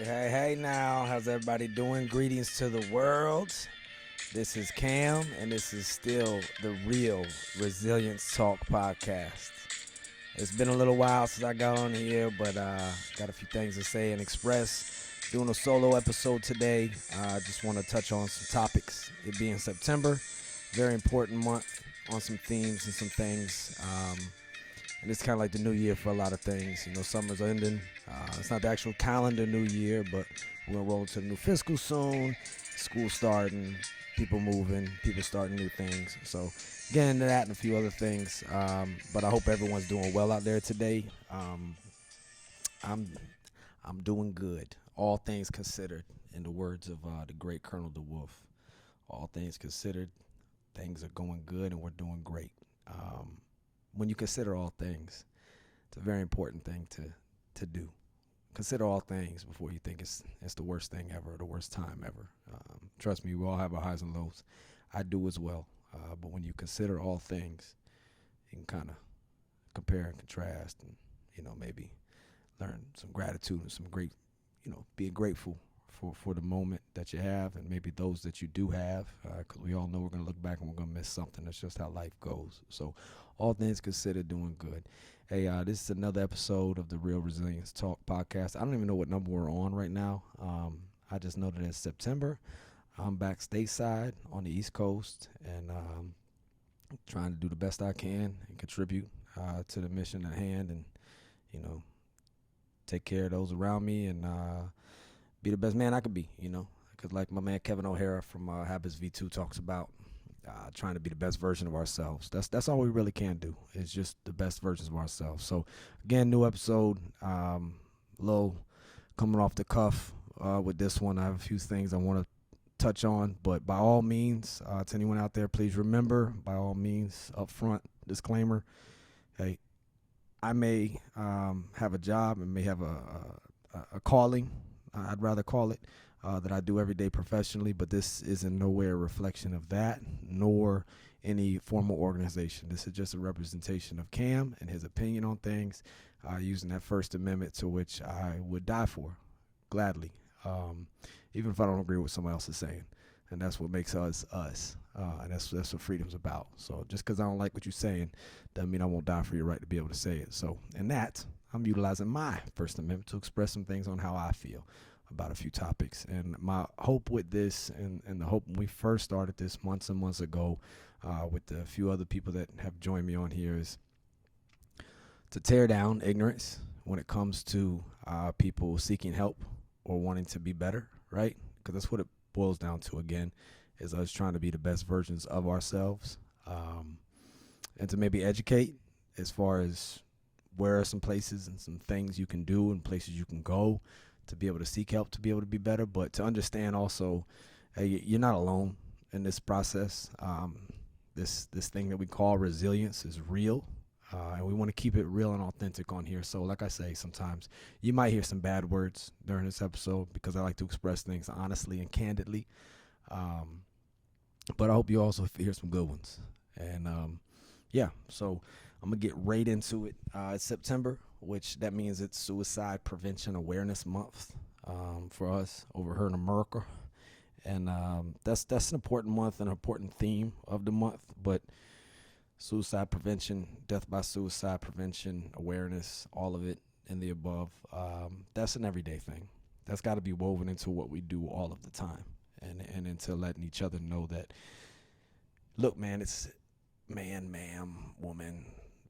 Hey now. How's everybody doing? Greetings to the world. This is Cam, and this is still the Real Resilience Talk podcast. It's been a little while since I got on here, but got a few things to say and express. Doing a solo episode today. I just want to touch on some topics. It being September, very important month on some themes and some things. And it's kind of like the new year for a lot of things. Summer's ending. It's not the actual calendar new year, but we're going to roll into the new fiscal soon. School starting, people moving, people starting new things. So getting into that and a few other things. But I hope everyone's doing well out there today. I'm doing good. All things considered, in the words of the great Colonel DeWolf. All things considered, things are going good and we're doing great. When you consider all things, it's a very important thing to do. Consider all things before you think it's the worst thing ever, the worst time ever. Trust me, we all have our highs and lows. I do as well. But when you consider all things, you can kind of compare and contrast, and maybe learn some gratitude and some great, being grateful for the moment that you have, and maybe those that you do have, because we all know we're going to look back and we're going to miss something. That's just how life goes. So all things considered, doing good. Hey, this is another episode of the Real Resilience Talk podcast. I don't even know what number we're on right now. I just know that it's September. I'm back stateside on the East Coast, and trying to do the best I can and contribute to the mission at hand, and take care of those around me, and be the best man I could be. Because like my man Kevin O'Hara from Habits V2 talks about, trying to be the best version of ourselves. That's all we really can do. It's just the best versions of ourselves. So again, new episode, low, coming off the cuff with this one. I have a few things I want to touch on, but by all means, to anyone out there, please remember, by all means, up front, disclaimer, hey, I may have a job and may have a calling, I'd rather call it, that I do every day professionally, but this is in no way a reflection of that, nor any formal organization. This is just a representation of Cam and his opinion on things, using that First Amendment, to which I would die for, gladly, even if I don't agree with what someone else is saying. And that's what makes us us, and that's what freedom's about. So just because I don't like what you're saying doesn't mean I won't die for your right to be able to say it. So in that, I'm utilizing my First Amendment to express some things on how I feel about a few topics. And my hope with this, and the hope when we first started this months and months ago, with the few other people that have joined me on here, is to tear down ignorance when it comes to people seeking help or wanting to be better, right? Because that's what it boils down to, again, is us trying to be the best versions of ourselves, and to maybe educate as far as where are some places and some things you can do and places you can go to be able to seek help, to be able to be better, but to understand also, hey, you're not alone in this process. This thing that we call resilience is real, and we want to keep it real and authentic on here. So like I say, sometimes you might hear some bad words during this episode because I like to express things honestly and candidly, but I hope you also hear some good ones. And so I'm going to get right into it. It's September, which that means it's Suicide Prevention Awareness Month for us over here in America. And that's an important month, an important theme of the month. But suicide prevention, death by suicide prevention, awareness, all of it and the above, that's an everyday thing. That's got to be woven into what we do all of the time. And into letting each other know that, look, man, it's man, ma'am, woman,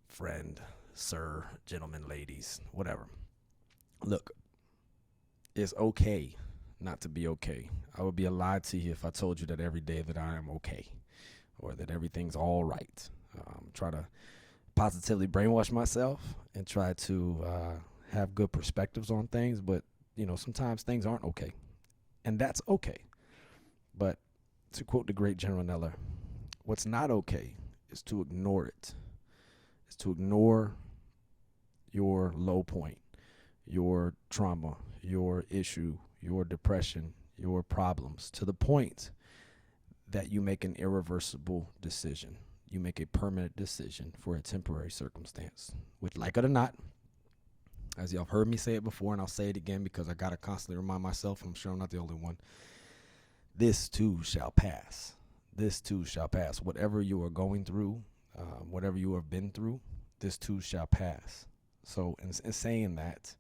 friend, sir, gentlemen, ladies, whatever. Look, it's okay not to be okay. I would be a lie to you if I told you that every day that I am okay or that everything's all right. Try to positively brainwash myself and try to have good perspectives on things, but sometimes things aren't okay, and that's okay. But to quote the great General Neller, what's not okay is to ignore it. Is to ignore your low point, your trauma, your issue, your depression, your problems, to the point that you make an irreversible decision. You make a permanent decision for a temporary circumstance, which, like it or not, As y'all have heard me say it before, and I'll say it again because I got to constantly remind myself, I'm sure I'm not the only one. This too shall pass. This too shall pass. Whatever you are going through, whatever you have been through, this too shall pass. So, in saying that,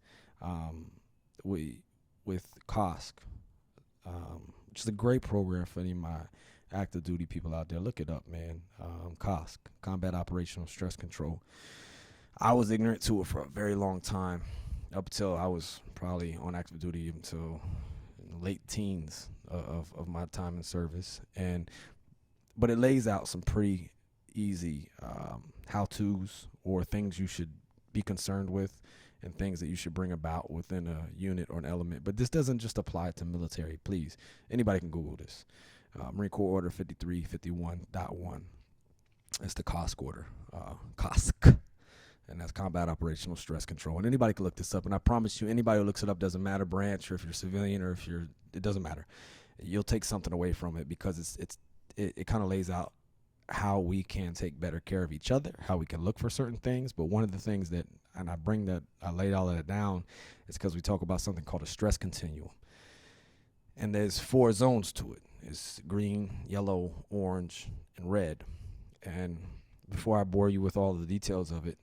we with COSC, which is a great program for any of my active duty people out there. Look it up, man. COSC, Combat Operational Stress Control. I was ignorant to it for a very long time, up until I was probably on active duty until late teens of my time in service. But it lays out some pretty easy how-tos or things you should be concerned with and things that you should bring about within a unit or an element. But this doesn't just apply to military, please. Anybody can Google this. Marine Corps Order 5351.1. It's the COSC order. COSC. And that's Combat Operational Stress Control. And anybody can look this up. And I promise you, anybody who looks it up, doesn't matter branch or if you're civilian or if you're, it doesn't matter. You'll take something away from it because it kind of lays out how we can take better care of each other, how we can look for certain things. But one of the things that, and I laid all of that down, is because we talk about something called a stress continuum. And there's 4 zones to it. It's green, yellow, orange, and red. And before I bore you with all the details of it,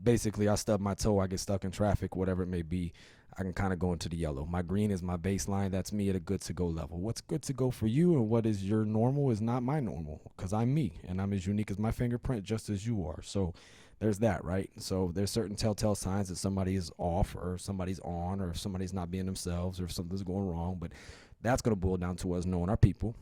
basically I stub my toe, I get stuck in traffic, whatever it may be, I can kind of go into the yellow. My green is my baseline. That's me at a good to go level. What's good to go for you and what is your normal is not my normal, because I'm me and I'm as unique as my fingerprint, just as you are. So there's that, right? So there's certain telltale signs that somebody is off or somebody's on or if somebody's not being themselves or if something's going wrong. But that's going to boil down to us knowing our people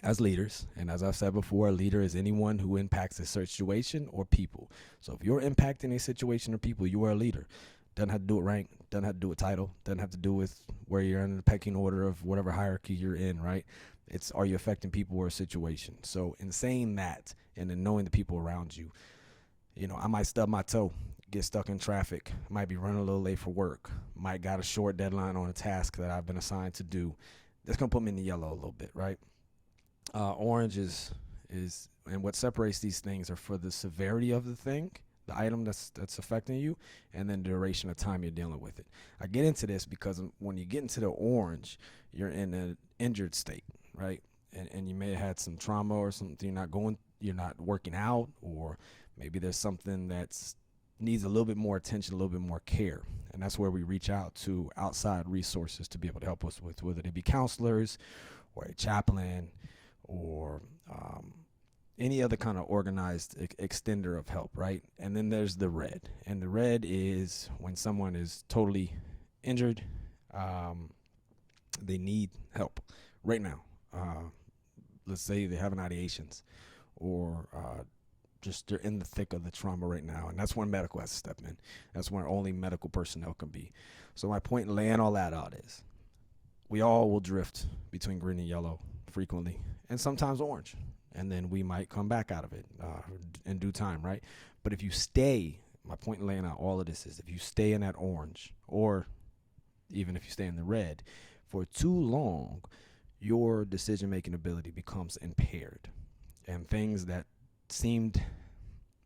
as leaders. And as I've said before, a leader is anyone who impacts a situation or people. So if you're impacting a situation or people, you are a leader. Doesn't have to do with rank, doesn't have to do with title, doesn't have to do with where you're in the pecking order of whatever hierarchy you're in, right? It's, are you affecting people or a situation? So in saying that and in knowing the people around you, you know, I might stub my toe, get stuck in traffic, might be running a little late for work, might got a short deadline on a task that I've been assigned to do. That's going to put me in the yellow a little bit, right? Orange is, and what separates these things are for the severity of the thing, the item that's affecting you, and then the duration of time you're dealing with it. I get into this because when you get into the orange, you're in an injured state, right? And you may have had some trauma or something, you're not working out, or maybe there's something that's needs a little bit more attention, a little bit more care. And that's where we reach out to outside resources to be able to help us with, whether they be counselors or a chaplain or any other kind of organized extender of help, right? And then there's the red. And the red is when someone is totally injured, they need help right now. Let's say they're having ideations or just they're in the thick of the trauma right now. And that's when medical has to step in. That's when only medical personnel can be. So my point in laying all that out is we all will drift between green and yellow frequently, and sometimes orange. And then we might come back out of it in due time, right? But if you stay, my point in laying out all of this is if you stay in that orange, or even if you stay in the red, for too long, your decision-making ability becomes impaired. And things that seemed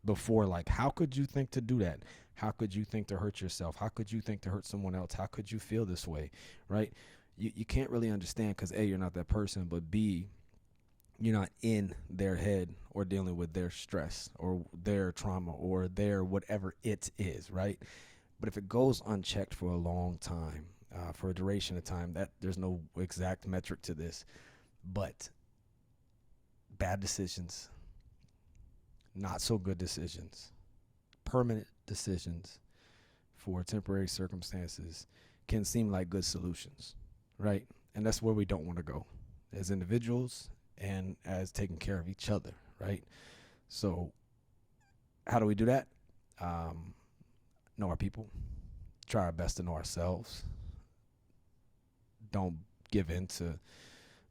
before like, how could you think to do that? How could you think to hurt yourself? How could you think to hurt someone else? How could you feel this way, right? You can't really understand because A, you're not that person, but B, you're not in their head or dealing with their stress or their trauma or their whatever it is, right? But if it goes unchecked for a long time, for a duration of time, that there's no exact metric to this, but bad decisions, not so good decisions, permanent decisions for temporary circumstances can seem like good solutions, right? And that's where we don't want to go as individuals and as taking care of each other, right? So how do we do that? Know our people, try our best to know ourselves. Don't give in to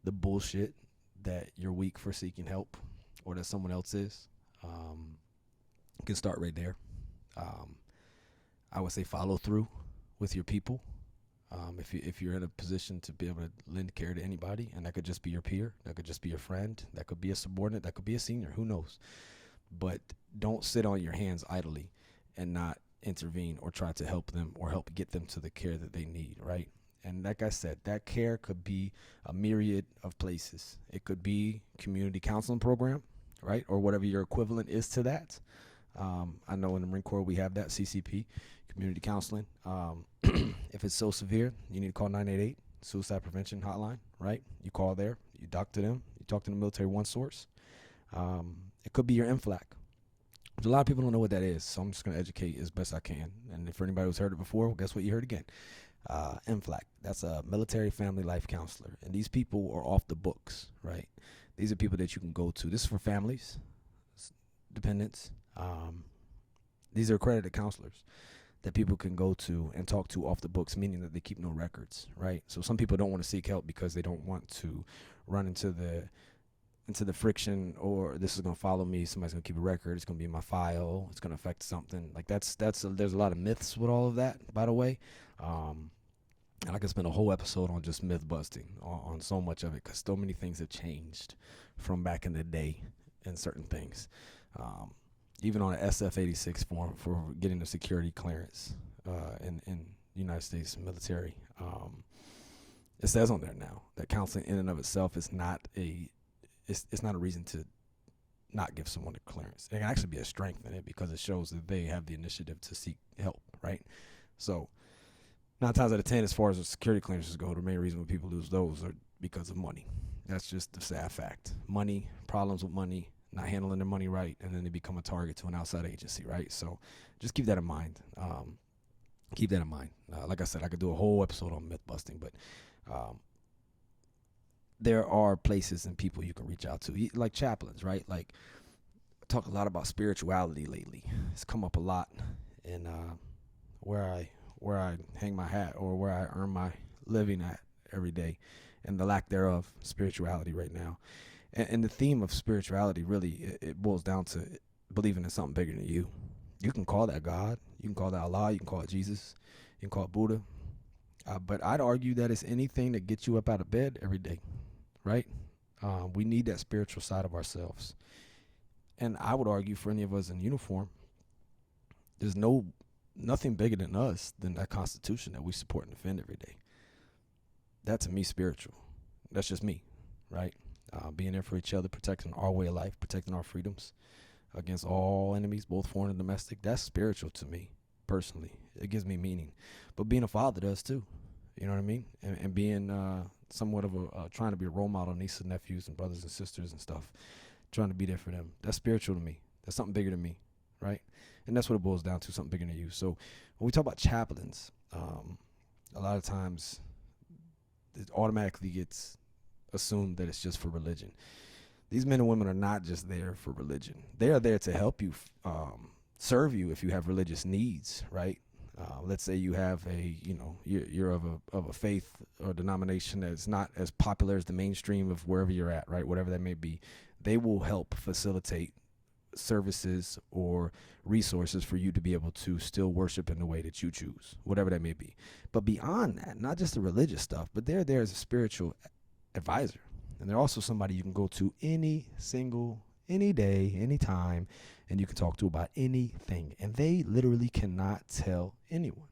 the bullshit that you're weak for seeking help or that someone else is. You can start right there. I would say follow through with your people. If you're in a position to be able to lend care to anybody, and that could just be your peer, that could just be your friend, that could be a subordinate, that could be a senior, who knows? But don't sit on your hands idly and not intervene or try to help them or help get them to the care that they need, right? And like I said, that care could be a myriad of places. It could be community counseling program, right? Or whatever your equivalent is to that. I know in the Marine Corps we have that CCP, community counseling. If it's so severe, you need to call 988, suicide prevention hotline, right? You call there, you talk to them, you talk to the military one source. It could be your MFLAC. A lot of people don't know what that is, so I'm just going to educate as best I can. And for anybody who's heard it before, well, guess what? You heard again. MFLAC, that's a military family life counselor. And these people are off the books, right? These are people that you can go to. This is for families, dependents. These are accredited counselors that people can go to and talk to off the books, meaning that they keep no records, right? So some people don't want to seek help because they don't want to run into the friction, or this is going to follow me, somebody's going to keep a record, it's going to be in my file, it's going to affect something. Like there's a lot of myths with all of that, by the way. And I could spend a whole episode on just myth busting on so much of it, because so many things have changed from back in the day in certain things. Even on an SF-86 form for getting a security clearance in United States military, it says on there now that counseling in and of itself is not it's not a reason to not give someone a clearance. It can actually be a strength in it, because it shows that they have the initiative to seek help, right? So 9 times out of 10, as far as the security clearances go, the main reason why people lose those are because of money. That's just the sad fact. Money, problems with money, not handling their money right, and then they become a target to an outside agency, right? So just keep that in mind. Like I said, I could do a whole episode on myth busting, but there are places and people you can reach out to, like chaplains, right? Like, I talk a lot about spirituality lately. It's come up a lot in where I hang my hat, or where I earn my living at every day, and the lack thereof, spirituality right now. And the theme of spirituality really, it boils down to believing in something bigger than you. You can call that God, you can call that Allah, you can call it Jesus, you can call it Buddha. But I'd argue that it's anything that gets you up out of bed every day, right? We need that spiritual side of ourselves. And I would argue for any of us in uniform, there's nothing bigger than us than that Constitution that we support and defend every day. That, to me, spiritual. That's just me, right? Being there for each other, protecting our way of life, protecting our freedoms against all enemies, both foreign and domestic. That's spiritual to me, personally. It gives me meaning. But being a father does too. You know what I mean? And being somewhat of trying to be a role model, nieces and nephews and brothers and sisters and stuff, trying to be there for them. That's spiritual to me. That's something bigger than me, right? And that's what it boils down to, something bigger than you. So when we talk about chaplains, a lot of times it automatically gets assumed that it's just for religion. These men and women are not just there for religion. They are there to help you, serve you if you have religious needs, right? Let's say you have you're of a faith or denomination that's not as popular as the mainstream of wherever you're at, right? Whatever that may be. They will help facilitate services or resources for you to be able to still worship in the way that you choose, whatever that may be. But beyond that, not just the religious stuff, but they're there as a spiritual advisor. And they're also somebody you can go to any day, anytime, and you can talk to about anything. And they literally cannot tell anyone.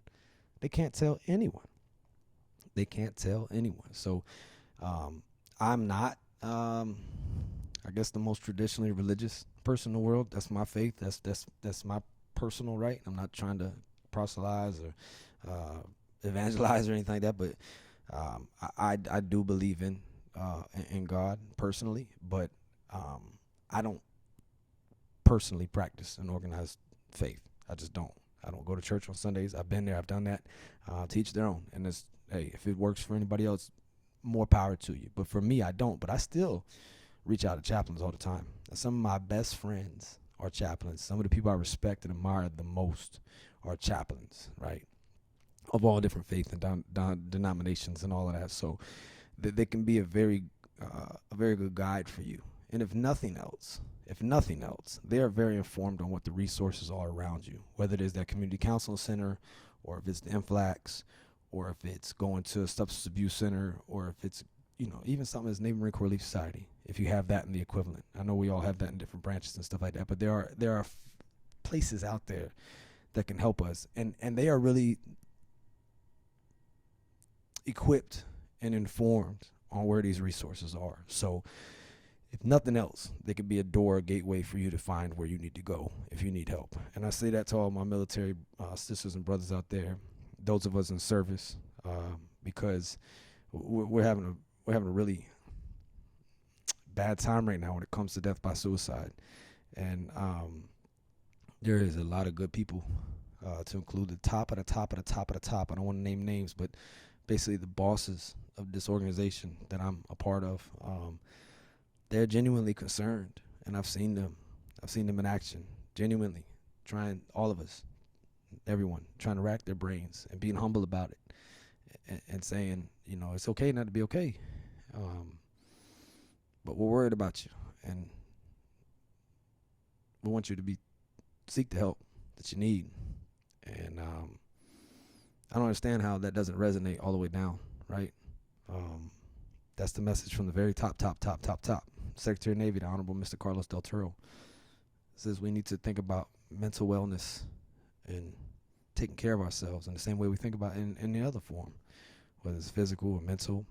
They can't tell anyone. So I'm not, I guess, the most traditionally religious person in the world. That's my faith. That's my personal right. I'm not trying to proselytize or evangelize or anything like that. But I do believe in God personally, but I don't personally practice an organized faith. I just don't. I don't go to church on Sundays. I've been there. I've done that. Teach their own. And if it works for anybody else, more power to you. But for me, I don't. But I still reach out to chaplains all the time. And some of my best friends are chaplains. Some of the people I respect and admire the most are chaplains, right? Of all different faiths and denominations and all of that. So they can be a very good guide for you. And if nothing else, they are very informed on what the resources are around you, whether it is that community counseling center, or if it's the MFLACs, or if it's going to a substance abuse center, or if it's, even something as Navy Marine Corps Relief Society, if you have that in the equivalent. I know we all have that in different branches and stuff like that, but there are places out there that can help us, and they are really equipped and informed on where these resources are. So if nothing else, they could be a door, a gateway for you to find where you need to go if you need help. And I say that to all my military sisters and brothers out there, those of us in service, because we're having a really bad time right now when it comes to death by suicide. And there is a lot of good people, to include the top of the top of the top of the top. I don't want to name names, but basically the bosses of this organization that I'm a part of. They're genuinely concerned, and I've seen them in action, genuinely trying, all of us, everyone, trying to rack their brains and being humble about it, and saying, it's okay not to be okay, but we're worried about you, and we want you to seek the help that you need. And I don't understand how that doesn't resonate all the way down, right? That's the message from the very top. Secretary of Navy, the Honorable Mr. Carlos Del Toro, says we need to think about mental wellness and taking care of ourselves in the same way we think about in any other form, whether it's physical or mental,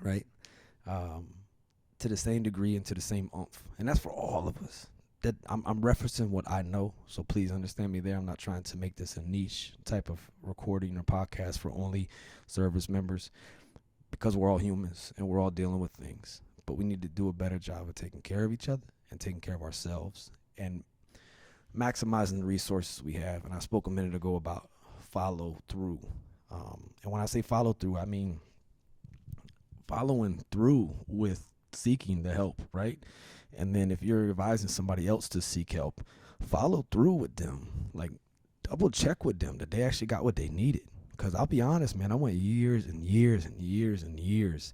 right? To the same degree and to the same oomph. And that's for all of us. That I'm referencing what I know, so please understand me there. I'm not trying to make this a niche type of recording or podcast for only service members, because we're all humans and we're all dealing with things. But we need to do a better job of taking care of each other and taking care of ourselves and maximizing the resources we have. And I spoke a minute ago about follow through. And when I say follow through, I mean following through with seeking the help, right? And then if you're advising somebody else to seek help, follow through with them. Like, double check with them that they actually got what they needed. Because I'll be honest, man, I went years and years and years and years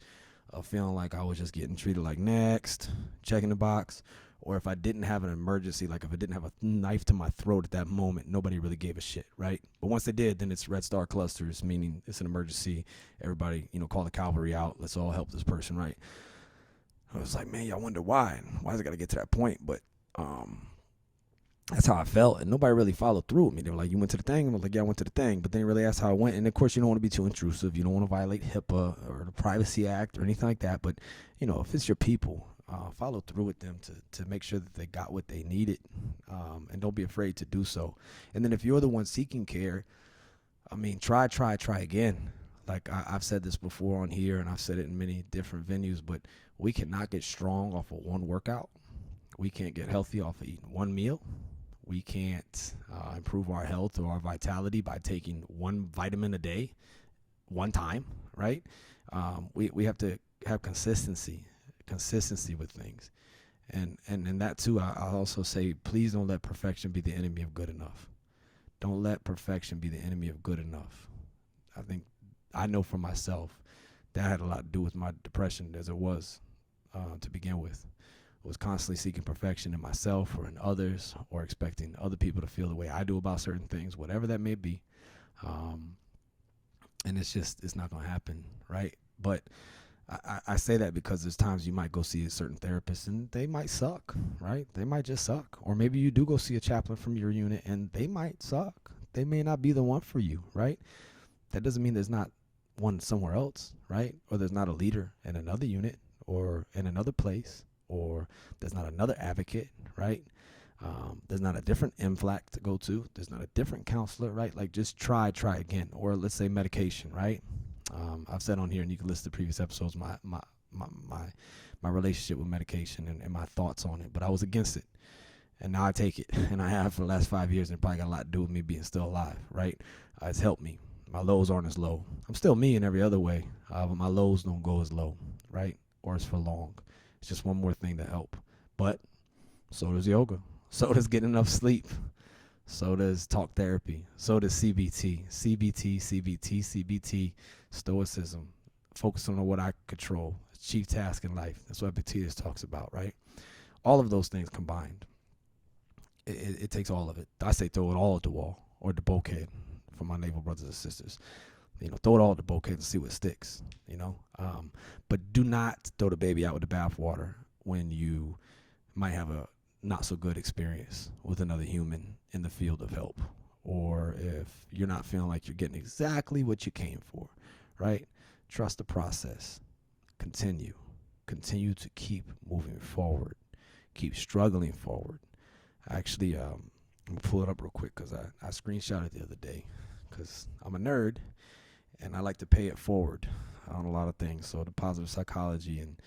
of feeling like I was just getting treated like next, checking the box. Or if I didn't have an emergency, like if I didn't have a knife to my throat at that moment, nobody really gave a shit, right? But once they did, then it's Red Star clusters, meaning it's an emergency. Everybody, call the cavalry out. Let's all help this person, right? I was like, man, y'all wonder why. Why does it got to get to that point? But that's how I felt, and nobody really followed through with me. They were like, you went to the thing? I was like, yeah, I went to the thing, but they didn't really ask how I went. And of course, you don't want to be too intrusive. You don't want to violate HIPAA or the Privacy Act or anything like that. But, if it's your people, follow through with them to make sure that they got what they needed, and don't be afraid to do so. And then if you're the one seeking care, I mean, try again. Like I've said this before on here, and I've said it in many different venues, but we cannot get strong off of one workout. We can't get healthy off of eating one meal. We can't improve our health or our vitality by taking one vitamin a day, one time, right? We have to have consistency with things. And that too, I'll also say, please don't let perfection be the enemy of good enough. Don't let perfection be the enemy of good enough. I know for myself that had a lot to do with my depression as it was to begin with. I was constantly seeking perfection in myself or in others, or expecting other people to feel the way I do about certain things, whatever that may be. And it's not going to happen, right? But I say that because there's times you might go see a certain therapist and they might suck, right? They might just suck. Or maybe you do go see a chaplain from your unit and they might suck. They may not be the one for you, right? That doesn't mean there's not one somewhere else, right? Or there's not a leader in another unit or in another place, or there's not another advocate, right? There's not a different MFLAC to go to. There's not a different counselor, right? Like, just try again. Or let's say medication, right? I've said on here, and you can listen to previous episodes, my relationship with medication and my thoughts on it. But I was against it, and now I take it, and I have for the last 5 years, and it probably got a lot to do with me being still alive, right? It's helped me. My lows aren't as low. I'm still me in every other way, but my lows don't go as low, right? Or as for long. It's just one more thing to help. But so does yoga. So does getting enough sleep. So does talk therapy. So does CBT, stoicism, focus on what I control, chief task in life. That's what Epictetus talks about, right? All of those things combined. It takes all of it. I say throw it all at the wall, or the bulkhead, for my naval brothers and sisters. Throw it all at the bulkhead and see what sticks, But do not throw the baby out with the bathwater when you might have a not so good experience with another human in the field of help, or if you're not feeling like you're getting exactly what you came for, right? Trust the process. Continue. Continue to keep moving forward. Keep struggling forward. Actually, I'm going to pull it up real quick because I screenshot it the other day because I'm a nerd and I like to pay it forward on a lot of things. So the positive psychology and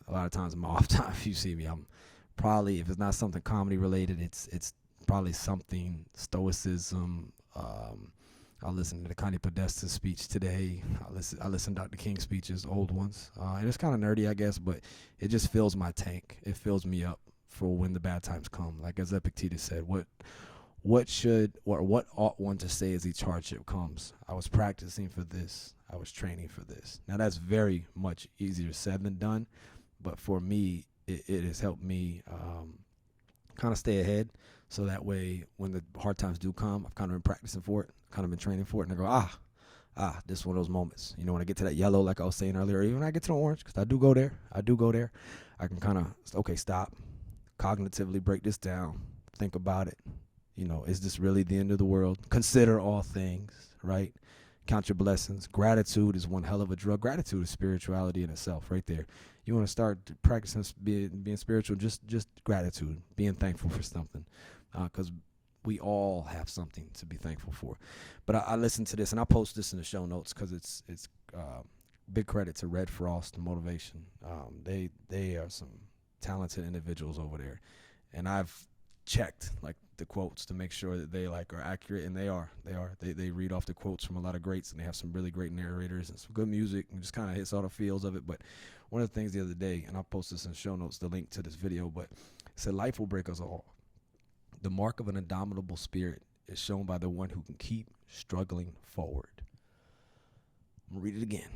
a lot of times in my off time, if you see me, I'm probably, if it's not something comedy related, it's probably something stoicism. I listened to the Connie Podesta's speech today. I listen to Dr. King's speeches, old ones, and it's kind of nerdy, I guess, but it just fills my tank. It fills me up for when the bad times come. Like as Epictetus said, what should or what ought one to say as each hardship comes? I was practicing for this. I was training for this. Now that's very much easier said than done, but for me, it has helped me kind of stay ahead. So that way, when the hard times do come, I've kind of been practicing for it, kind of been training for it, and I go, this is one of those moments. You know, when I get to that yellow, like I was saying earlier, or even when I get to the orange, because I do go there, I can kind of, okay, stop, cognitively break this down, think about it. You know, is this really the end of the world? Consider all things, right? Count your blessings. Gratitude is one hell of a drug. Gratitude is spirituality in itself, right there. You want to start practicing being spiritual, just gratitude, being thankful for something, because we all have something to be thankful for. But I listened to this, and I'll post this in the show notes because it's big credit to Red Frost Motivation. They are some talented individuals over there, and I've checked like the quotes to make sure that they like are accurate, and they are. They read off the quotes from a lot of greats, and they have some really great narrators and some good music, and just kind of hits all the feels of it. But one of the things the other day, and I'll post this in the show notes, the link to this video, but it said, life will break us all. The mark of an indomitable spirit is shown by the one who can keep struggling forward. I'm gonna read it again.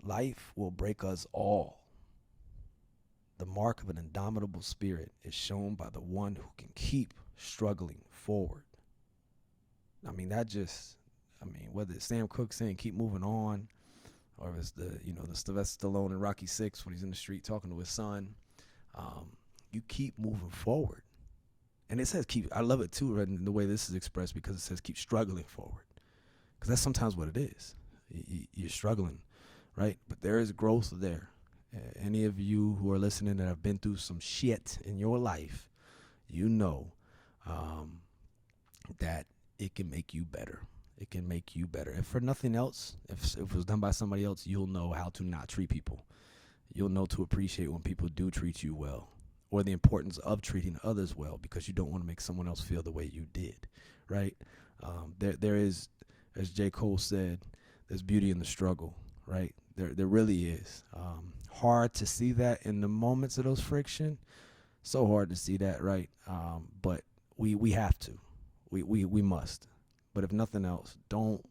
Life will break us all. The mark of an indomitable spirit is shown by the one who can keep struggling forward. I mean, whether it's Sam Cooke saying keep moving on, or if it's the Sylvester Stallone in Rocky VI when he's in the street talking to his son, you keep moving forward. And it says keep, I love it too, right, in the way this is expressed, because it says keep struggling forward. Because that's sometimes what it is. You're struggling, right? But there is growth there. Any of you who are listening that have been through some shit in your life, you know that it can make you better. It can make you better. If for nothing else, if it was done by somebody else, you'll know how to not treat people. You'll know to appreciate when people do treat you well, or the importance of treating others well, because you don't want to make someone else feel the way you did, right? There is, as J. Cole said, there's beauty in the struggle, right? There really is. Hard to see that in the moments of those friction. So hard to see that, right? But we have to. We must. But if nothing else, don't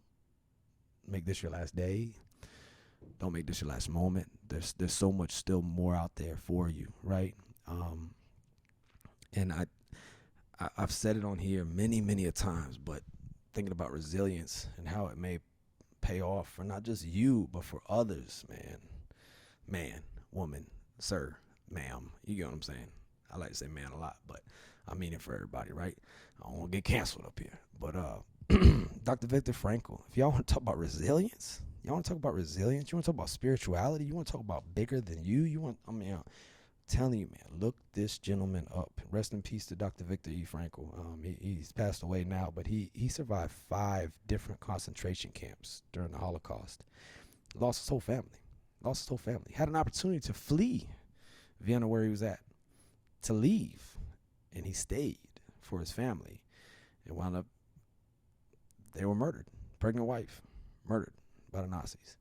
make this your last day. Don't make this your last moment. There's so much still more out there for you, right? And I've said it on here many a times, but thinking about resilience and how it may pay off for not just you, but for others, man, woman, sir, ma'am. You get what I'm saying? I like to say man a lot, but I mean it for everybody, right? I don't want to get canceled up here. But Dr. Viktor Frankl, if y'all want to talk about resilience, you want to talk about spirituality, you want to talk about bigger than you, I'm telling you, man, look this gentleman up. Rest in peace to Dr. Viktor E. Frankl. He's passed away now, but he survived 5 different concentration camps during the Holocaust. Lost his whole family. Had an opportunity to flee Vienna, where he was at, to leave, and he stayed for his family, and wound up, they were murdered. Pregnant wife, murdered by the Nazis.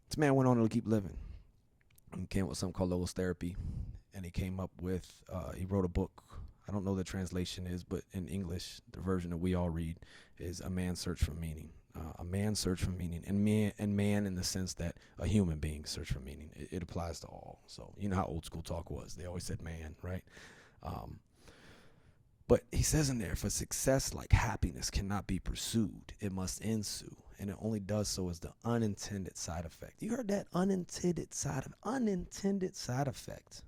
This man went on to keep living. He came up with something called logos therapy, and he came up with, he wrote a book. I don't know what the translation is, but in English, the version that we all read is A Man's Search for Meaning. A man's search for meaning, and man in the sense that a human being search for meaning. It applies to all. So you know how old school talk was. They always said man, right? But he says in there, for success like happiness cannot be pursued, it must ensue, and it only does so as the unintended side effect. You heard that? Unintended side effect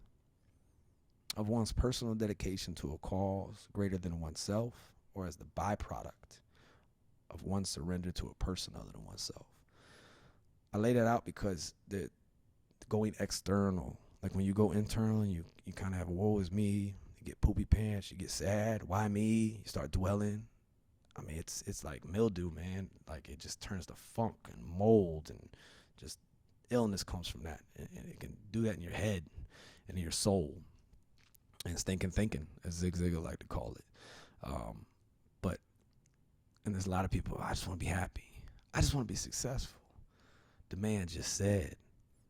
of one's personal dedication to a cause greater than oneself, or as the byproduct of one's surrender to a person other than oneself. I lay that out because the going external, like when you go internal, you kind of have woe is me, you get poopy pants, you get sad, why me? You start dwelling. I mean, it's like mildew, man. Like it just turns to funk and mold, and just illness comes from that. And it can do that in your head and in your soul. And it's thinking, as Zig Ziglar like to call it. But and there's a lot of people, I just want to be happy. I just want to be successful. The man just said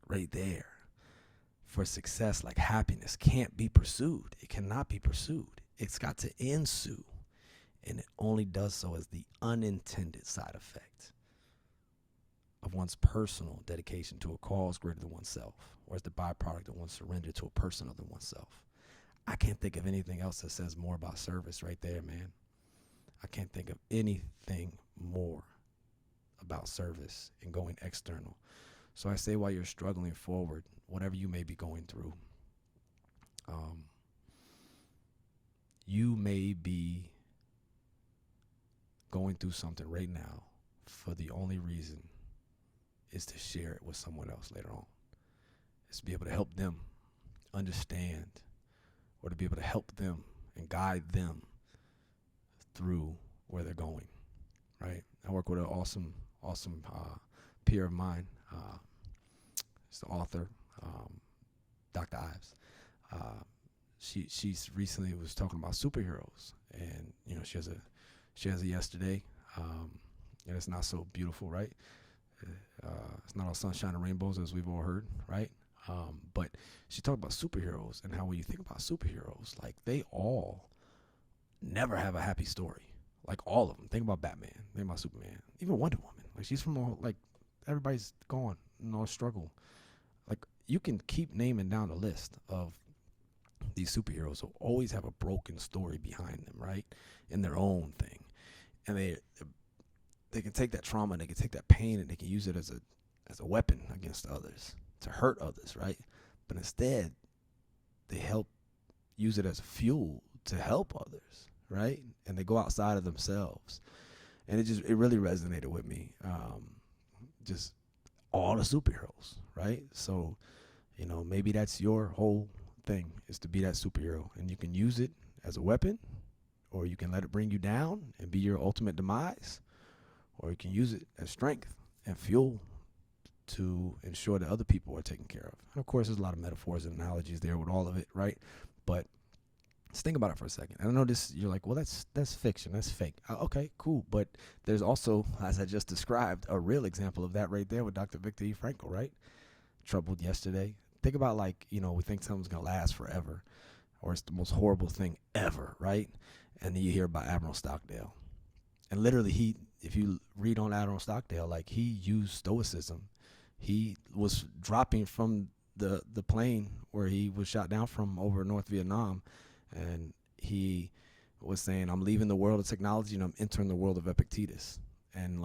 right there, for success, like happiness, can't be pursued. It cannot be pursued. It's got to ensue. And it only does so as the unintended side effect of one's personal dedication to a cause greater than oneself, or as the byproduct of one's surrender to a person other than oneself. I can't think of anything else that says more about service right there, man. I can't think of anything more about service and going external. So I say, while you're struggling forward, whatever you may be going through, you may be going through something right now for the only reason is to share it with someone else later on. It's to be able to help them understand, or to be able to help them and guide them through where they're going, right? I work with an awesome peer of mine. She's the author, Dr. Ives. She's recently was talking about superheroes, and she has a yesterday, and it's not so beautiful, right? It's not all sunshine and rainbows, as we've all heard, right? But she talked about superheroes and how when you think about superheroes, like they all never have a happy story. Like all of them. Think about Batman. Think about Superman. Even Wonder Woman. Like she's from all, like everybody's gone and all struggle. Like you can keep naming down the list of these superheroes who always have a broken story behind them, right? In their own thing. And they can take that trauma and they can take that pain and they can use it as a weapon against others, to hurt others, right? But instead, they use it as fuel to help others, right? And they go outside of themselves. And it really resonated with me. Just all the superheroes, right? So, maybe that's your whole thing, is to be that superhero. And you can use it as a weapon, or you can let it bring you down and be your ultimate demise, or you can use it as strength and fuel to ensure that other people are taken care of. And of course, there's a lot of metaphors and analogies there with all of it, right? But let's think about it for a second. And I know this, you're like, well, that's fiction, that's fake. Okay, cool. But there's also, as I just described, a real example of that right there with Dr. Viktor E. Frankl, right? Troubled yesterday. Think about, like, we think something's going to last forever, or it's the most horrible thing ever, right? And then you hear about Admiral Stockdale. And literally, if you read on Admiral Stockdale, like, he used stoicism. He was dropping from the plane where he was shot down from over North Vietnam, and he was saying, I'm leaving the world of technology and I'm entering the world of Epictetus. And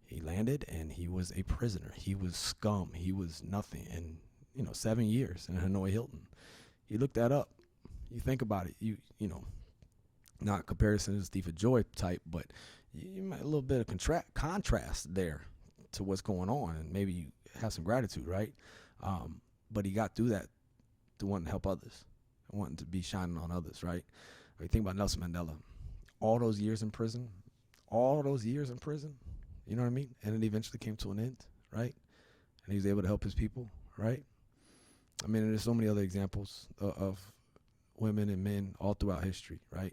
he landed and he was a prisoner. He was scum. He was nothing. And 7 years in Hanoi Hilton. You look that up. You think about it. You not comparison to Steve Joy type, but you might a little bit of contrast there to what's going on, and maybe you have some gratitude, right? But he got through that to wanting to help others, wanting to be shining on others, right? Or you think about Nelson Mandela, all those years in prison, you know what I mean? And it eventually came to an end, right? And he was able to help his people, right? I mean, and there's so many other examples of women and men all throughout history, right?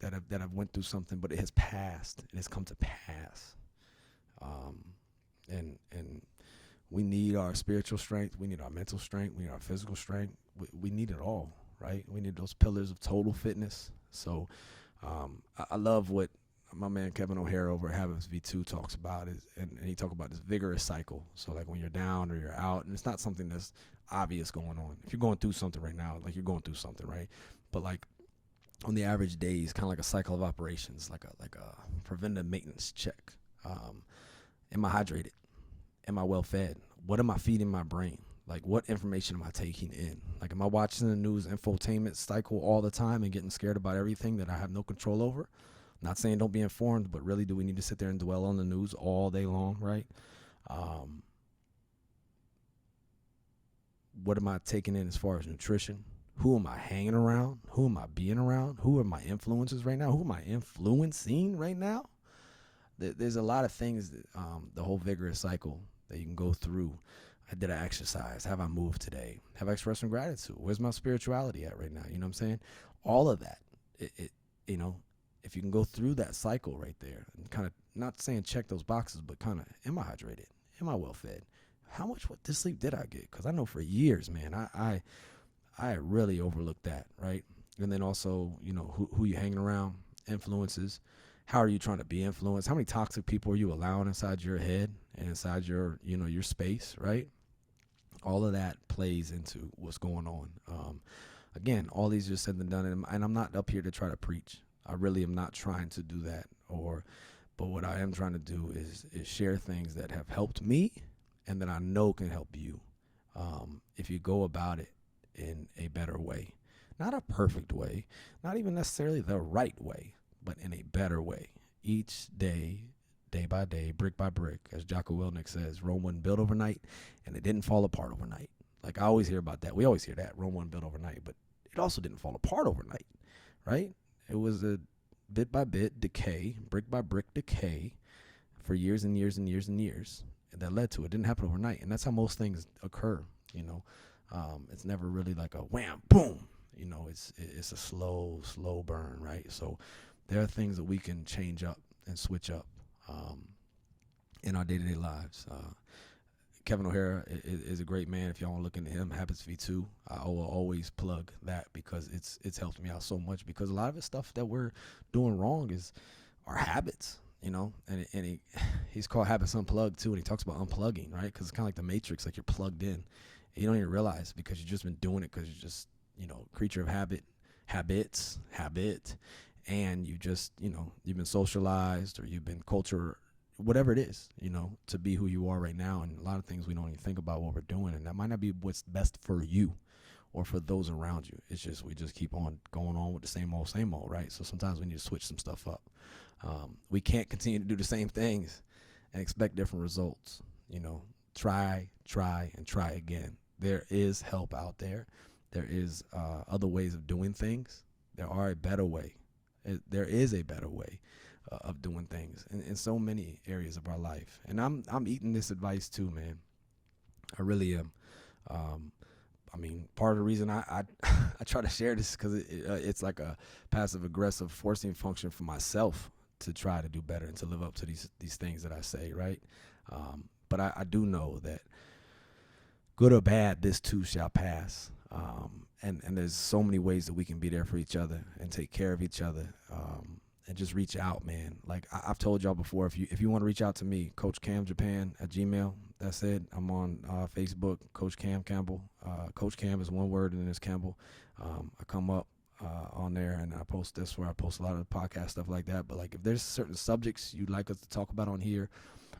That have went through something, but it has passed and it's come to pass. And we need our spiritual strength. We need our mental strength. We need our physical strength. We need it all, right? We need those pillars of total fitness. So I love what my man Kevin O'Hara over at Habits V2 talks about, and he talks about this vigorous cycle. So like when you're down or you're out, and it's not something that's obvious going on. If you're going through something right now, like you're going through something, right? But like on the average days, kind of like a cycle of operations, like a preventive maintenance check. Am I hydrated? Am I well fed? What am I feeding my brain? Like, what information am I taking in? Like, am I watching the news infotainment cycle all the time and getting scared about everything that I have no control over? Not saying don't be informed, but really, do we need to sit there and dwell on the news all day long, right? Um, what am I taking in as far as nutrition? Who am I hanging around? Who am I being around? Who are my influences right now? Who am I influencing right now? There's a lot of things that, the whole vigorous cycle that you can go through. Did I exercise? Have I moved today? Have I expressed some gratitude? Where's my spirituality at right now? You know what I'm saying? All of that. You know, if you can go through that cycle right there and kind of, not saying check those boxes, but kind of, am I hydrated? Am I well fed? How much sleep did I get? Because I know for years, man, I really overlooked that, right? And then also, you know, who you hanging around, influences. How are you trying to be influenced? How many toxic people are you allowing inside your head and inside your, you know, your space, right? All of that plays into what's going on. Again, all these are said and done, and I'm not up here to try to preach. I really am not trying to do that. But what I am trying to do is share things that have helped me, and that I know can help you, if you go about it in a better way, not a perfect way, not even necessarily the right way, but in a better way. Each day, day by day, brick by brick, as Jocko Willink says, Rome wasn't built overnight, and it didn't fall apart overnight. Like, I always hear about that. We always hear that, Rome wasn't built overnight, but it also didn't fall apart overnight, right? It was a bit by bit decay, brick by brick decay for years and years and years and years that led to it. It didn't happen overnight, and that's how most things occur, you know. It's never really like a wham, boom, you know. It's a slow burn, right? So there are things that we can change up and switch up in our day-to-day lives. Kevin O'Hara is a great man. If y'all want to look into him, Habits V2, I will always plug that because it's helped me out so much, because a lot of the stuff that we're doing wrong is our habits, you know, and he's called Habits Unplugged too, and he talks about unplugging, right? Because it's kind of like the Matrix, like you're plugged in. You don't even realize, because you've just been doing it because you're just, you know, creature of habit, and you just, you know, you've been socialized, or you've been culture, whatever it is, you know, to be who you are right now. And a lot of things we don't even think about what we're doing, and that might not be what's best for you or for those around you. It's just, we just keep on going on with the same old, right? So sometimes we need to switch some stuff up. We can't continue to do the same things and expect different results. You know, try and try again. There is help out there. There is other ways of doing things. There are a better way. There is a better way of doing things in so many areas of our life. And I'm eating this advice too, man. I really am. I mean, part of the reason I try to share this is because it's like a passive aggressive forcing function for myself to try to do better and to live up to these things that I say, right? But I do know that good or bad, this too shall pass. And there's so many ways that we can be there for each other and take care of each other. And just reach out, man. Like I've told y'all before, if you want to reach out to me, Coach Cam Japan at Gmail. That's it. I'm on Facebook, Coach Cam Campbell. Coach Cam is one word, and it's Campbell. I come up on there, and I post this, where I post a lot of the podcast stuff like that. But like, if there's certain subjects you'd like us to talk about on here,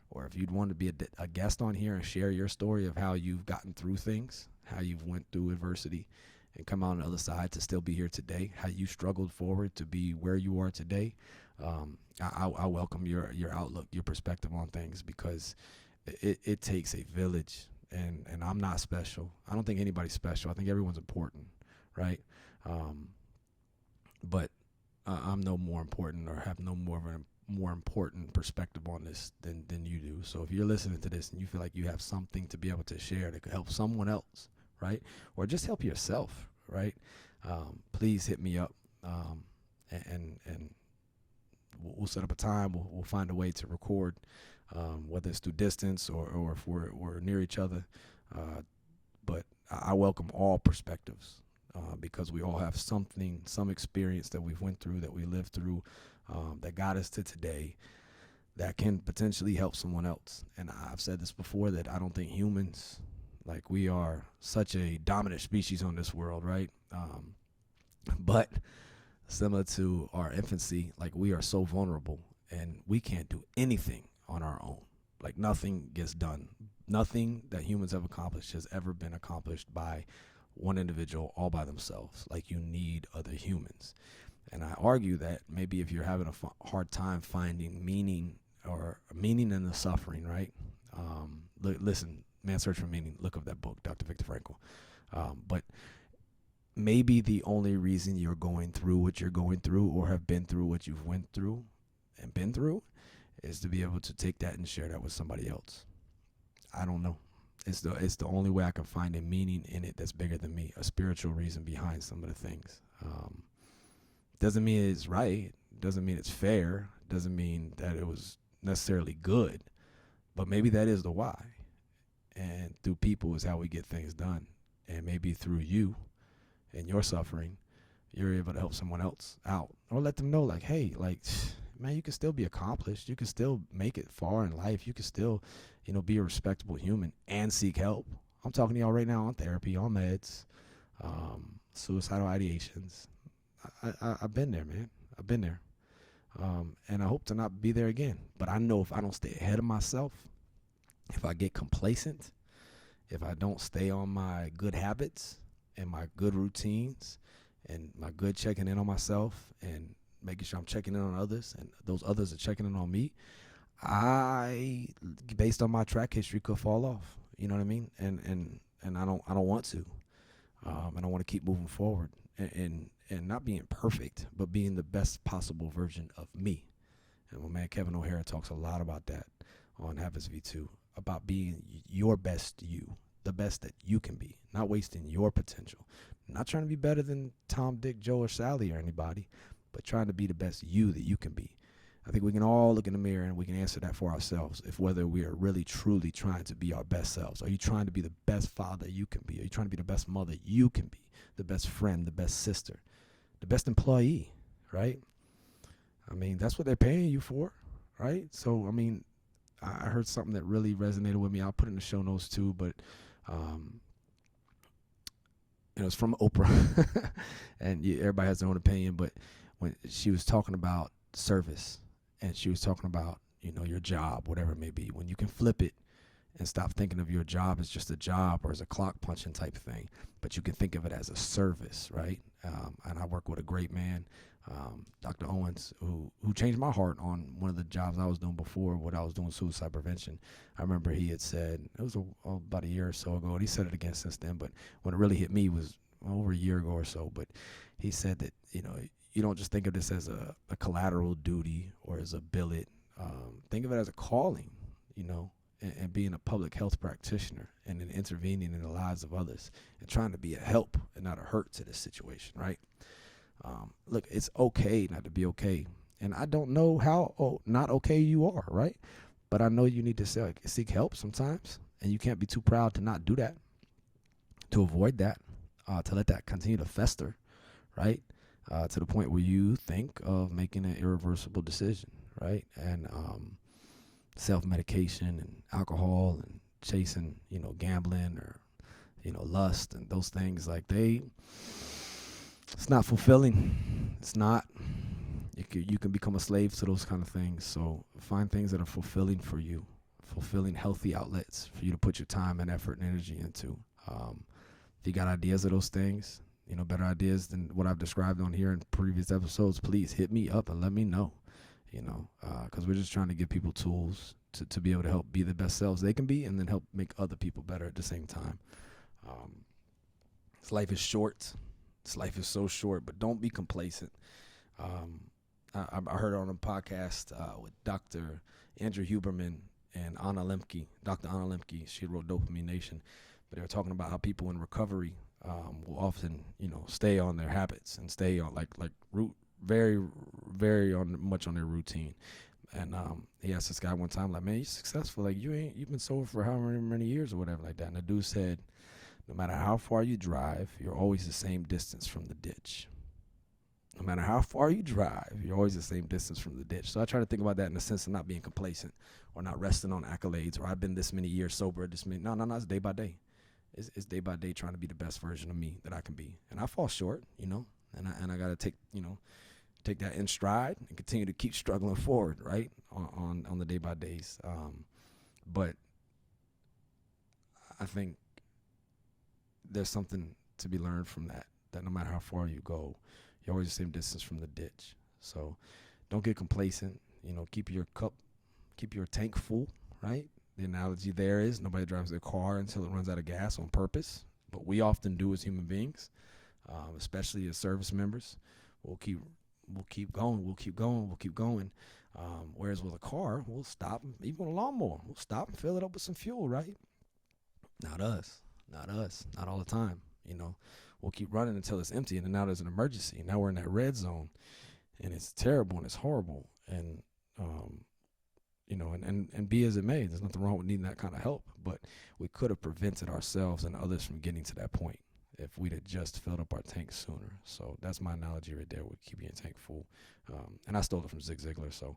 or if you'd want to be a guest on here and share your story of how you've gotten through things, how you've went through adversity and come out on the other side to still be here today, how you struggled forward to be where you are today, I welcome your outlook, your perspective on things, because it takes a village, and I'm not special. I don't think anybody's special. I think everyone's important, right? But I'm no more important, or have no more of a more important perspective on this than you do. So if you're listening to this and you feel like you have something to be able to share that could help someone else, right, or just help yourself, right, please hit me up, and we'll set up a time. We'll find a way to record, whether it's through distance or if we're near each other. But I welcome all perspectives, because we all have some experience that we've went through, that we lived through, that got us to today, that can potentially help someone else. And I've said this before, that I don't think humans, like, we are such a dominant species on this world, right? But similar to our infancy, like, we are so vulnerable, and we can't do anything on our own. Like nothing gets done. Nothing that humans have accomplished has ever been accomplished by one individual all by themselves. Like you need other humans. And I argue that maybe if you're having a hard time finding meaning or meaning in the suffering, right? Listen, Man's Search for Meaning. Look up that book, Dr. Viktor Frankl. But maybe the only reason you're going through what you're going through or have been through what you've went through and been through is to be able to take that and share that with somebody else. I don't know. It's the only way I can find a meaning in it that's bigger than me, a spiritual reason behind some of the things. Doesn't mean it's right. Doesn't mean it's fair. Doesn't mean that it was necessarily good. But maybe that is the why. And through people is how we get things done. And maybe through you and your suffering, you're able to help someone else out. Or let them know, like, hey, like, man, you can still be accomplished. You can still make it far in life. You can still, be a respectable human and seek help. I'm talking to y'all right now on therapy, on meds, suicidal ideations. I've been there, man. I've been there. And I hope to not be there again. But I know if I don't stay ahead of myself, if I get complacent, if I don't stay on my good habits and my good routines and my good checking in on myself and making sure I'm checking in on others and those others are checking in on me, I, based on my track history, could fall off. You know what I mean? And I don't want to. And I want to keep moving forward and not being perfect, but being the best possible version of me. And my man Kevin O'Hara talks a lot about that on Habits V2, about being your best you, the best that you can be, not wasting your potential, not trying to be better than Tom, Dick, Joe, or Sally or anybody, but trying to be the best you that you can be. I think we can all look in the mirror and we can answer that for ourselves, if whether we are really truly trying to be our best selves. Are you trying to be the best father you can be? Are you trying to be the best mother you can be? The best friend, the best sister, the best employee, right? I mean, that's what they're paying you for, right? So, I mean, I heard something that really resonated with me. I'll put it in the show notes too, but it was from Oprah, and everybody has their own opinion, but when she was talking about service, and she was talking about, your job, whatever it may be, when you can flip it and stop thinking of your job as just a job or as a clock punching type thing, but you can think of it as a service, right? And I work with a great man, Dr. Owens, who changed my heart on one of the jobs I was doing before, what I was doing, suicide prevention. I remember he had said, it was about a year or so ago, and he said it again since then, but when it really hit me was over a year ago or so, but he said that, you don't just think of this as a collateral duty or as a billet. Think of it as a calling, and being a public health practitioner and then intervening in the lives of others and trying to be a help and not a hurt to this situation, right? Look, it's okay not to be okay. And I don't know how not okay you are, right? But I know you need to seek help sometimes, and you can't be too proud to not do that, to avoid that, to let that continue to fester, right? To the point where you think of making an irreversible decision, right? And self-medication and alcohol and chasing, gambling or, lust and those things, like it's not fulfilling. It's not. You can become a slave to those kind of things. So find things that are fulfilling for you, fulfilling healthy outlets for you to put your time and effort and energy into. If you got ideas of those things, better ideas than what I've described on here in previous episodes, please hit me up and let me know, because we're just trying to give people tools to be able to help be the best selves they can be and then help make other people better at the same time. This life is short. This life is so short, but don't be complacent. I heard on a podcast with Dr. Andrew Huberman and Anna Lemke, Dr. Anna Lemke. She wrote Dopamine Nation, but they were talking about how people in recovery will often, stay on their habits and stay on very, very much on their routine. And he asked this guy one time, like, man, you're successful. Like, you've been sober for how many years or whatever like that. And the dude said, no matter how far you drive, you're always the same distance from the ditch. No matter how far you drive, you're always the same distance from the ditch. So I try to think about that in the sense of not being complacent or not resting on accolades or I've been this many years sober. No, it's day by day. It's day by day trying to be the best version of me that I can be. And I fall short, and I got to take that in stride and continue to keep struggling forward, right, on the day by days. But I think there's something to be learned from that. That no matter how far you go, you're always the same distance from the ditch. So don't get complacent. Keep your keep your tank full. Right. The analogy there is nobody drives their car until it runs out of gas on purpose, but we often do as human beings, especially as service members. We'll keep we'll keep going. We'll keep going. We'll keep going. Whereas with a car, we'll stop. Even with a lawnmower, we'll stop and fill it up with some fuel. Right. Not us. Not us. Not all the time. We'll keep running until it's empty, and then now there's an emergency. Now we're in that red zone, and it's terrible and it's horrible. And and be as it may, there's nothing wrong with needing that kind of help. But we could have prevented ourselves and others from getting to that point if we'd have just filled up our tank sooner. So that's my analogy right there with keeping your tank full. And I stole it from Zig Ziglar,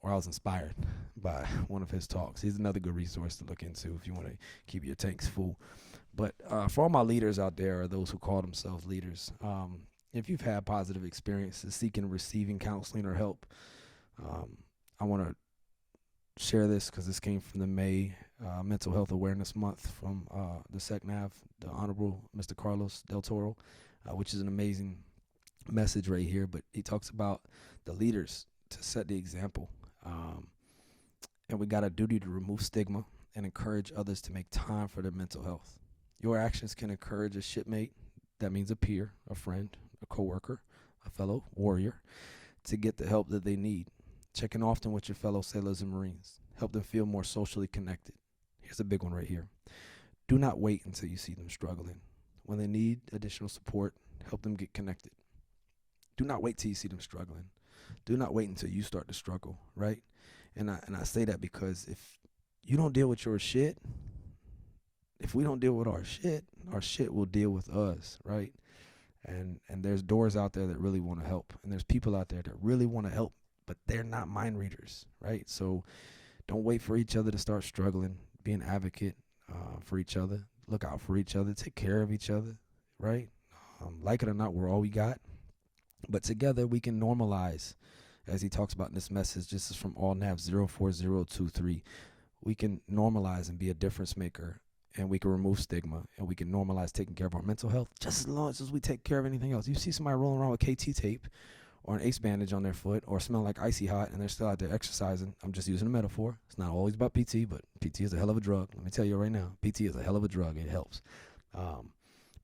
or I was inspired by one of his talks. He's another good resource to look into if you want to keep your tanks full. But for all my leaders out there, or those who call themselves leaders, if you've had positive experiences seeking and receiving counseling or help, I want to share this because this came from the May Mental Health Awareness Month from the SECNAV, the Honorable Mr. Carlos Del Toro, which is an amazing message right here. But he talks about the leaders to set the example. And we got a duty to remove stigma and encourage others to make time for their mental health. Your actions can encourage a shipmate, that means a peer, a friend, a coworker, a fellow warrior, to get the help that they need. Checking often with your fellow sailors and Marines. Help them feel more socially connected. Here's a big one right here. Do not wait until you see them struggling. When they need additional support, help them get connected. Do not wait till you see them struggling. Do not wait until you start to struggle, right? And I say that because if you don't deal with your shit, if we don't deal with our shit will deal with us, right? And there's doors out there that really want to help. And there's people out there that really want to help, but they're not mind readers, right? So don't wait for each other to start struggling. Be an advocate for each other. Look out for each other. Take care of each other, right? Like it or not, we're all we got. But together we can normalize, as he talks about in this message. This is from AllNav 04023. We can normalize and be a difference maker, and we can remove stigma, and we can normalize taking care of our mental health just as long as we take care of anything else. You see somebody rolling around with KT tape or an ace bandage on their foot or smell like icy hot and they're still out there exercising. I'm just using a metaphor. It's not always about PT, but PT is a hell of a drug. Let me tell you right now, PT is a hell of a drug. It helps.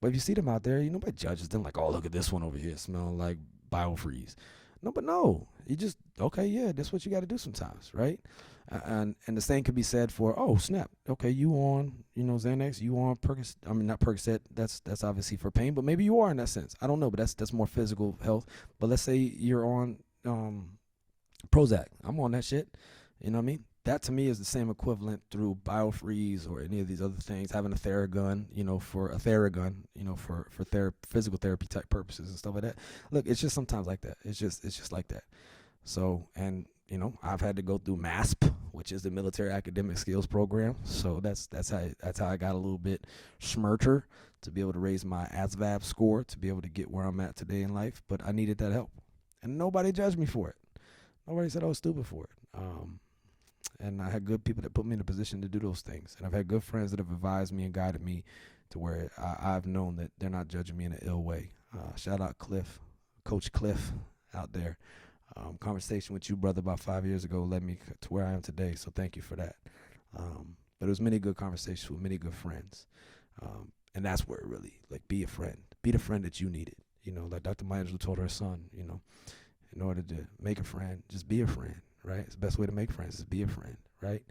But if you see them out there, nobody judges them like, oh, look at this one over here smelling like biofreeze. No, you just, okay, yeah, that's what you got to do sometimes, right? And the same could be said for, oh, snap, okay, you on, Xanax, you on Percocet, not Percocet, that's obviously for pain, but maybe you are in that sense. I don't know, but that's more physical health. But let's say you're on Prozac. I'm on that shit, you know what I mean? That to me is the same equivalent through biofreeze or any of these other things, having a Theragun, for a Theragun, for physical therapy type purposes and stuff like that. Look, it's just sometimes like that. It's just like that. So, and I've had to go through MASP, which is the Military Academic Skills Program. So that's how I got a little bit smarter to be able to raise my ASVAB score to be able to get where I'm at today in life. But I needed that help, and nobody judged me for it. Nobody said I was stupid for it. And I had good people that put me in a position to do those things. And I've had good friends that have advised me and guided me to where I've known that they're not judging me in an ill way. Shout out Cliff, Coach Cliff out there. Conversation with you, brother, about 5 years ago led me to where I am today. So thank you for that. But it was many good conversations with many good friends. And that's where it really, be a friend. Be the friend that you needed. Like Dr. Maya Angelou told her son, in order to make a friend, just be a friend. Right? It's the best way to make friends is be a friend, right?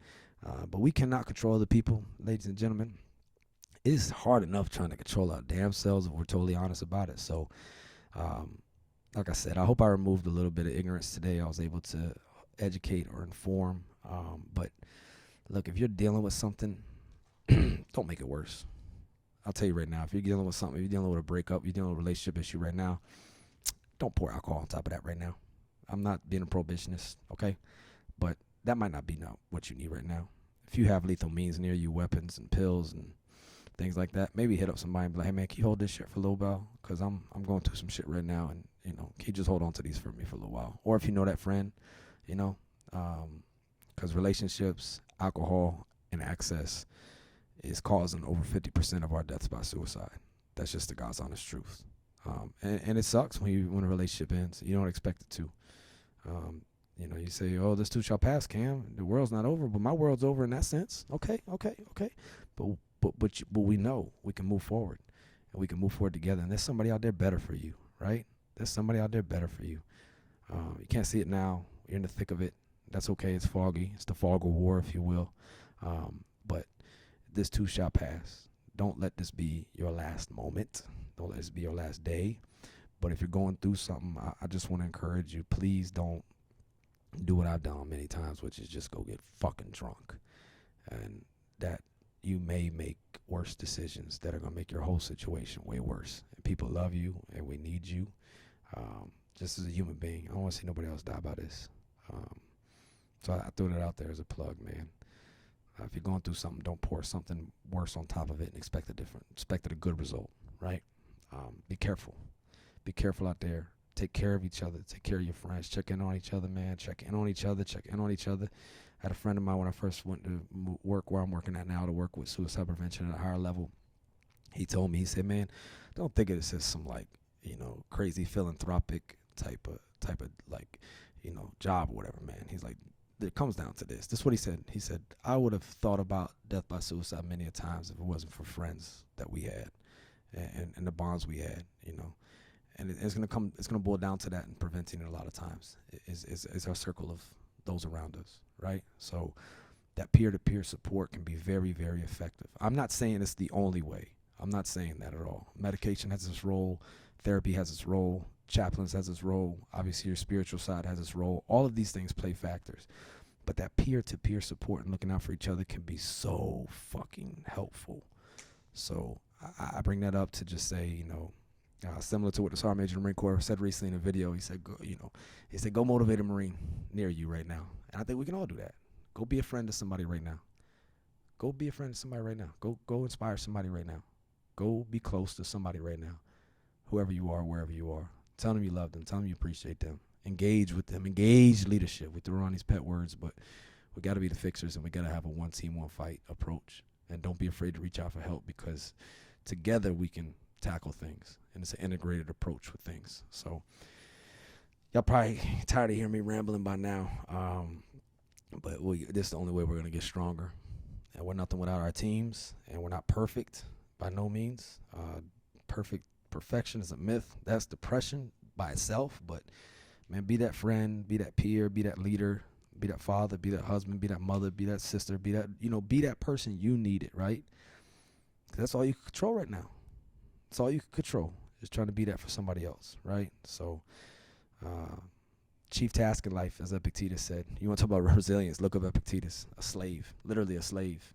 But we cannot control the people, ladies and gentlemen. It's hard enough trying to control our damn selves if we're totally honest about it. So, like I said, I hope I removed a little bit of ignorance today. I was able to educate or inform. But look, if you're dealing with something, don't make it worse. I'll tell you right now, if you're dealing with something, if you're dealing with a breakup, you're dealing with a relationship issue right now, don't pour alcohol on top of that right now. I'm not being a prohibitionist, okay? But that might not be what you need right now. If you have lethal means near you, weapons and pills and things like that, maybe hit up somebody and be like, hey, man, can you hold this shit for a little while? Because I'm going through some shit right now, and, can you just hold on to these for me for a little while? Or if you know that friend, because relationships alcohol and access is causing over 50% of our deaths by suicide. That's just the God's honest truth. And it sucks when a relationship ends. You don't expect it to. You say, "Oh, this too shall pass, Cam. The world's not over," but my world's over in that sense. Okay. But we know we can move forward, and we can move forward together. And there's somebody out there better for you, right? There's somebody out there better for you. You can't see it now. You're in the thick of it. That's okay. It's foggy. It's the fog of war, if you will. But this too shall pass. Don't let this be your last moment. Don't let this be your last day. But if you're going through something, I just want to encourage you, please don't do what I've done many times, which is just go get fucking drunk. And that you may make worse decisions that are going to make your whole situation way worse. And people love you, and we need you. Just as a human being, I don't want to see nobody else die by this. So I threw that out there as a plug, man. If you're going through something, don't pour something worse on top of it and expect a good result, right? Be careful. Be careful out there. Take care of each other. Take care of your friends. Check in on each other, man. Check in on each other. I had a friend of mine when I first went to work where I'm working at now to work with suicide prevention at a higher level. He told me, he said, "Man, don't think of this as some crazy philanthropic type of job or whatever, man." He's like, it comes down to this. This is what he said. He said, "I would have thought about death by suicide many a times if it wasn't for friends that we had and the bonds we had, And it's gonna boil down to that and preventing it a lot of times. Is our circle of those around us, right? So that peer-to-peer support can be very, very effective. I'm not saying it's the only way. I'm not saying that at all. Medication has its role. Therapy has its role. Chaplains has its role. Obviously, your spiritual side has its role. All of these things play factors. But that peer-to-peer support and looking out for each other can be so fucking helpful. So I bring that up to just say, similar to what the Sergeant Major of the Marine Corps said recently in a video, he said, go motivate a Marine near you right now. And I think we can all do that. Go be a friend to somebody right now. Go be a friend to somebody right now. Go inspire somebody right now. Go be close to somebody right now. Whoever you are, wherever you are. Tell them you love them. Tell them you appreciate them. Engage with them. Engage leadership. We throw around these pet words, but we got to be the fixers, and we got to have a one team, one fight approach. And don't be afraid to reach out for help, because together we can tackle things, and it's an integrated approach with things. So y'all probably tired of hearing me rambling by now, but this is the only way we're going to get stronger. And we're nothing without our teams, and we're not perfect by no means. Perfection is a myth. That's depression by itself. But man, be that friend, be that peer, be that leader, be that father, be that husband, be that mother, be that sister, be that person you needed, right? That's all you can control right now. That's all you can control, is trying to be that for somebody else, right? So, chief task in life, as Epictetus said. You want to talk about resilience, look up Epictetus, a slave, literally a slave,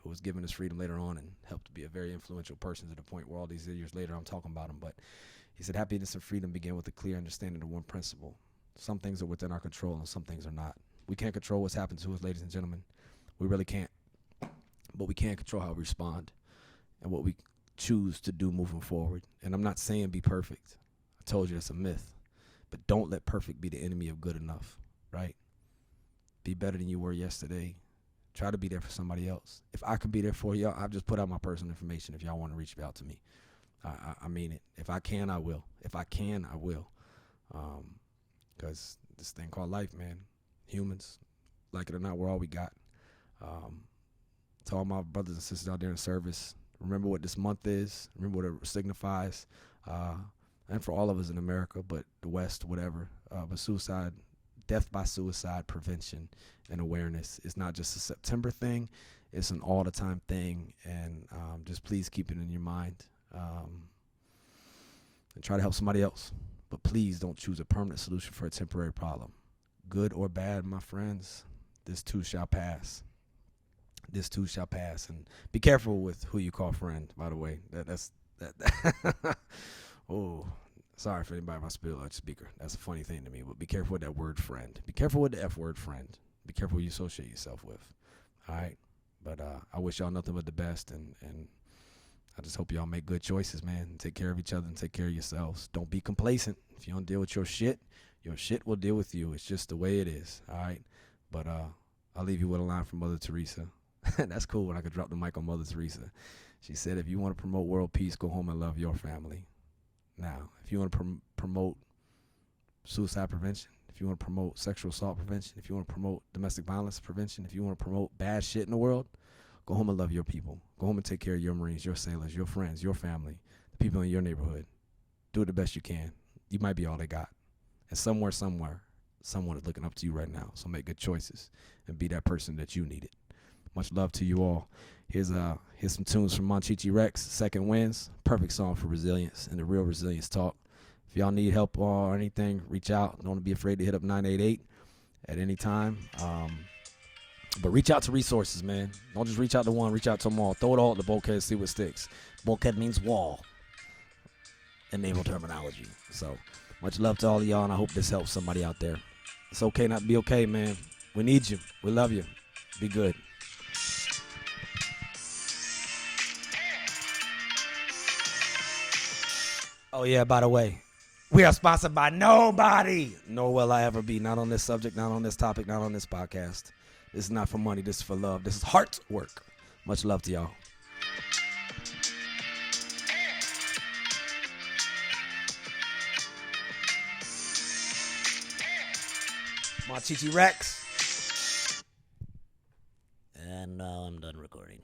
who was given his freedom later on and helped to be a very influential person to the point where all these years later I'm talking about him. But he said, happiness and freedom begin with a clear understanding of one principle. Some things are within our control and some things are not. We can't control what's happened to us, ladies and gentlemen. We really can't. But we can control how we respond and what we choose to do moving forward. And I'm not saying be perfect. I told you that's a myth. But don't let perfect be the enemy of good enough, right? Be better than you were yesterday. Try to be there for somebody else. If I can be there for y'all, I've just put out my personal information if y'all want to reach out to me. I mean it. If I can, I will. If I can, I will. Because this thing called life, man, humans, like it or not, we're all we got. To all my brothers and sisters out there in service, remember what this month is. Remember what it signifies. And for all of us in America, but the West, whatever. But suicide, death by suicide prevention and awareness is not just a September thing. It's an all-the-time thing. And just please keep it in your mind. And try to help somebody else. But please don't choose a permanent solution for a temporary problem. Good or bad, my friends, this too shall pass. This too shall pass. And be careful with who you call friend, by the way. That's oh, sorry for anybody if I spill a speaker. That's a funny thing to me. But be careful with that word friend. Be careful with the F word friend. Be careful who you associate yourself with. All right? But I wish y'all nothing but the best. And I just hope y'all make good choices, man. And take care of each other and take care of yourselves. Don't be complacent. If you don't deal with your shit will deal with you. It's just the way it is. All right? But I'll leave you with a line from Mother Teresa. That's cool when I could drop the mic on Mother Teresa. She said, if you want to promote world peace, go home and love your family. Now, if you want to promote suicide prevention, if you want to promote sexual assault prevention, if you want to promote domestic violence prevention, if you want to promote bad shit in the world, go home and love your people. Go home and take care of your Marines, your sailors, your friends, your family, the people in your neighborhood. Do it the best you can. You might be all they got. And somewhere, someone is looking up to you right now. So make good choices and be that person that you needed. Much love to you all. Here's some tunes from Monchichi Rex, Second Winds. Perfect song for resilience and the real resilience talk. If y'all need help or anything, reach out. Don't be afraid to hit up 988 at any time. But reach out to resources, man. Don't just reach out to one, reach out to them all. Throw it all at the bulkhead, see what sticks. Bulkhead means wall in naval terminology. So much love to all of y'all, and I hope this helps somebody out there. It's okay not to be okay, man. We need you. We love you. Be good. Oh, yeah, by the way, we are sponsored by nobody. Nor will I ever be. Not on this subject, not on this topic, not on this podcast. This is not for money. This is for love. This is heart work. Much love to y'all. Monchichi Rex. And now I'm done recording.